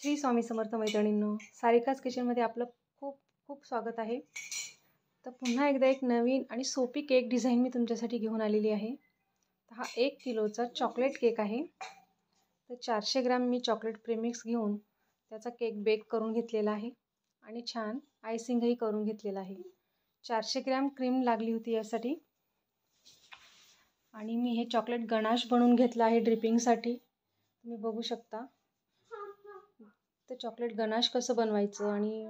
श्री स्वामी समर्थ मैत्रिणींनो, सारिकाज किचनमध्ये आपलं खूप खूप स्वागत आहे। तर पुन्हा एकदा एक नवीन आणि सोपी केक डिझाइन मी तुमच्यासाठी घेऊन आलेली आहे। हा 1 किलोचा चॉकलेट केक आहे। तर 400 ग्रॅम मी चॉकलेट प्रेमिक्स घेऊन त्याचा केक बेक करून घेतलेला आहे आणि छान आयसिंगही करून घेतलेला आहे। 400 ग्रॅम क्रीम लागली होती यासाठी आणि मी हे चॉकलेट गनाश बनवून घेतला आहे ड्रिपिंगसाठी। तुम्ही बघू शकता। तर चॉकलेट गनाश कसं बनवायचं आणि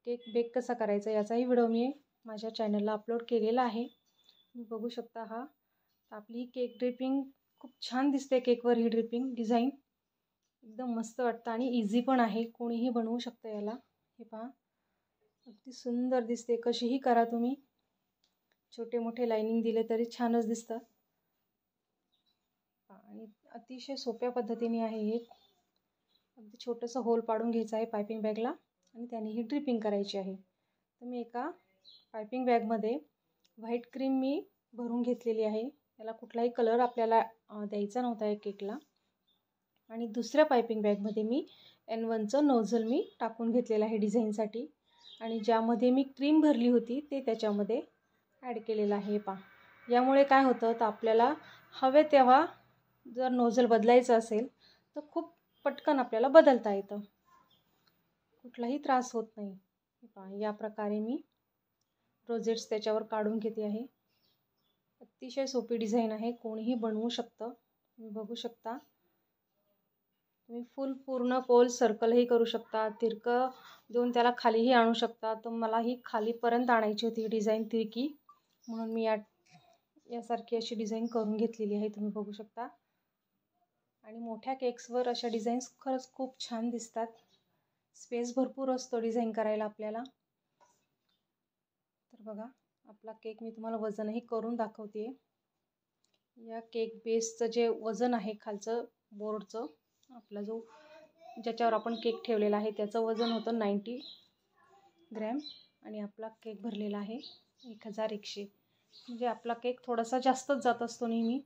केक बेक कसा करायचा याचाही व्हिडिओ मी माझ्या चॅनलला अपलोड केलेला आहे। तुम्ही बघू शकता। हा आपली केक ड्रिपिंग खूप छान दिसते। केकवर ही ड्रिपिंग डिझाइन एकदम मस्त वाटतं आणि इझी पण आहे, कोणीही बनवू शकतं याला। हे पहा, अगदी सुंदर दिसते। कशीही करा तुम्ही, छोटे मोठे लाइनिंग दिले तरी छानच दिसतं आणि अतिशय सोप्या पद्धतीने आहे हे। अगदी छोटंसं होल पाडून घ्यायचं आहे पायपिंग बॅगला आणि त्याने ही ड्रिपिंग करायची आहे। तर मी एका पायपिंग बॅगमध्ये व्हाईट क्रीम मी भरून घेतलेली आहे। याला कुठलाही कलर आपल्याला द्यायचा नव्हता या केकला। आणि दुसऱ्या पायपिंग बॅगमध्ये मी N1चं नोझल मी टाकून घेतलेलं आहे डिझाइनसाठी आणि ज्यामध्ये मी क्रीम भरली होती ते त्याच्यामध्ये ॲड केलेलं आहे। पहा, यामुळे काय होतं, तर आपल्याला हवे तेव्हा जर नोझल बदलायचं असेल तर खूप पटकन आपल्याला बदलता येतं, कुठलाही त्रास होत नाही। पहा, या प्रकारे मी रोजेट्स त्याच्यावर काढून घेते आहे। अतिशय सोपी डिझाइन आहे, कोणीही बनवू शकतं। तुम्ही बघू शकता। तुम्ही पूर्ण गोल सर्कलही करू शकता, तिरकं देऊन त्याला खालीही आणू शकता। तर मला ही खालीपर्यंत आणायची होती डिझाइन तिरकी, म्हणून मी यासारखी अशी डिझाइन करून घेतलेली आहे। तुम्ही बघू शकता। आणि मोठ्या केक्सवर अशा डिझाईन्स खरंच खूप छान दिसतात। स्पेस भरपूर असतो डिझाइन करायला आपल्याला। तर बघा, आपला केक मी तुम्हाला वजनही करून दाखवते। या केक बेसचं जे वजन आहे खालचं बोर्डचं, आपला जो ज्याच्यावर आपण केक ठेवलेला आहे त्याचं वजन होतं 90 ग्रॅम आणि आपला केक भरलेला आहे 1100। म्हणजे आपला केक थोडासा जास्तच जात असतो नेहमी।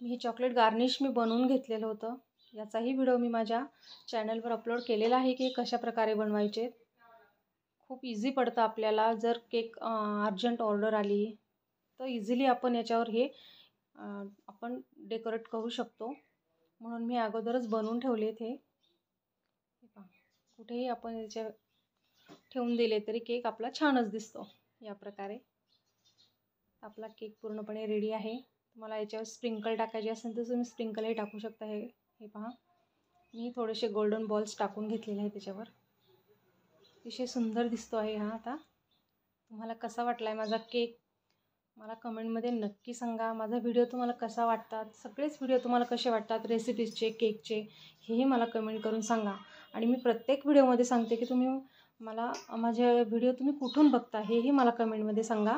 हे चॉकलेट गार्निश मी बनवून घेतलेलं होतं, याचाही व्हिडिओ मी माझ्या चॅनलवर अपलोड केलेला आहे की कशा प्रकारे बनवायचे। खूप इझी पडतं आपल्याला। जर केक अर्जंट ऑर्डर आली तर इझिली आपण याच्यावर हे आपण डेकोरेट करू शकतो, म्हणून मी अगोदरच बनवून ठेवले ते। कुठेही आपण याच्या ठेवून दिले तरी केक आपला छानच दिसतो। या प्रकारे आपला केक पूर्णपणे रेडी आहे। तुम्हाला याच्यावर स्प्रिंकल टाकायचे असेल तर तुम्ही स्प्रिंकलही टाकू शकता। हे पहा, मी थोडेसे गोल्डन बॉल्स टाकून घेतलेले आहे त्याच्यावर। अतिशय सुंदर दिसतो आहे हा। आता तुम्हाला कसा वाटला आहे माझा केक, मला कमेंटमध्ये नक्की सांगा। माझा व्हिडिओ तुम्हाला कसा वाटतात, सगळेच व्हिडिओ तुम्हाला कसे वाटतात रेसिपीजचे, केकचे, हेही मला कमेंट करून सांगा। आणि मी प्रत्येक व्हिडिओमध्ये सांगते की तुम्ही मला माझे व्हिडिओ तुम्ही कुठून बघता हेही मला कमेंटमध्ये सांगा।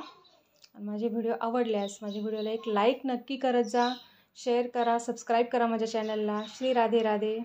आणि माझे व्हिडिओ आवडल्यास माझ्या व्हिडिओला एक लाईक नक्की करत जा, शेअर करा, सबस्क्राईब करा माझ्या चॅनलला। श्री राधे राधे।